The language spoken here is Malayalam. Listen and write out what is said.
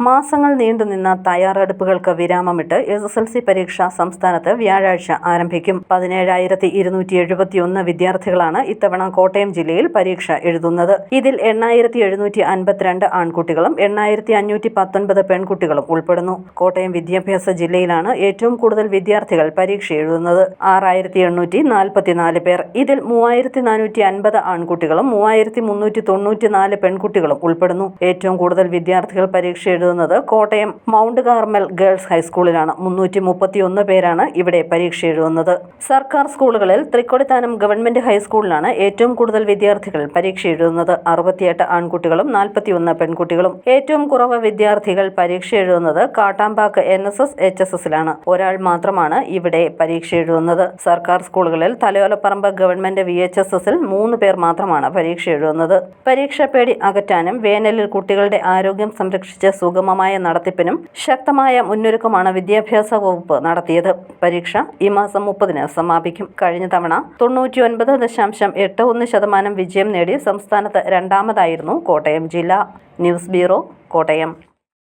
മാസങ്ങൾ നീണ്ടുനിന്ന തയ്യാറെടുപ്പുകൾക്ക് വിരാമമിട്ട് SSLC പരീക്ഷ സംസ്ഥാനത്ത് വ്യാഴാഴ്ച ആരംഭിക്കും. 17,271 വിദ്യാർത്ഥികളാണ് ഇത്തവണ കോട്ടയം ജില്ലയിൽ പരീക്ഷ എഴുതുന്നത്. ഇതിൽ 8,752 ആൺകുട്ടികളും 8,519 പെൺകുട്ടികളും ഉൾപ്പെടുന്നു. കോട്ടയം വിദ്യാഭ്യാസ ജില്ലയിലാണ് ഏറ്റവും കൂടുതൽ വിദ്യാർത്ഥികൾ പരീക്ഷ എഴുതുന്നത്. 6,844 പേർ. ഇതിൽ 3,450 ആൺകുട്ടികളും 3,394 പെൺകുട്ടികളും ഉൾപ്പെടുന്നു. ഏറ്റവും കൂടുതൽ വിദ്യാർത്ഥികൾ പരീക്ഷ എഴുതുന്നത് കോട്ടയം മൗണ്ട് കാർമൽ ഗേൾസ് ഹൈസ്കൂളിലാണ്. 331 പേരാണ് ഇവിടെ പരീക്ഷ എഴുതുന്നത്. സർക്കാർ സ്കൂളുകളിൽ തൃക്കൊടിത്താനം ഗവൺമെന്റ് ഹൈസ്കൂളിലാണ് ഏറ്റവും കൂടുതൽ വിദ്യാർത്ഥികൾ പരീക്ഷ എഴുതുന്നത്. 68 ആൺകുട്ടികളും 41 പെൺകുട്ടികളും. ഏറ്റവും കുറവ് വിദ്യാർത്ഥികൾ പരീക്ഷ എഴുതുന്നത് കാട്ടാമ്പാക്ക് NSS HSSലാണ്. ഒരാൾ മാത്രമാണ് ഇവിടെ പരീക്ഷ എഴുതുന്നത്. സർക്കാർ സ്കൂളുകളിൽ തലയോലപ്പറമ്പ് ഗവൺമെന്റ് VHSSൽ 3 പേർ മാത്രമാണ് പരീക്ഷ എഴുതുന്നത്. പരീക്ഷാ പേടി അകറ്റാനും വേനലിൽ കുട്ടികളുടെ ആരോഗ്യം സംരക്ഷിച്ച് സുഗമമായ നടത്തിപ്പിനും ശക്തമായ മുന്നൊരുക്കമാണ് വിദ്യാഭ്യാസ വകുപ്പ് നടത്തിയത്. പരീക്ഷ ഈ മാസം 30-ന് സമാപിക്കും. കഴിഞ്ഞ തവണ 99.81% വിജയം നേടി സംസ്ഥാനത്ത് രണ്ടാമതായിരുന്നു കോട്ടയം ജില്ല. News bureau, Kottayam.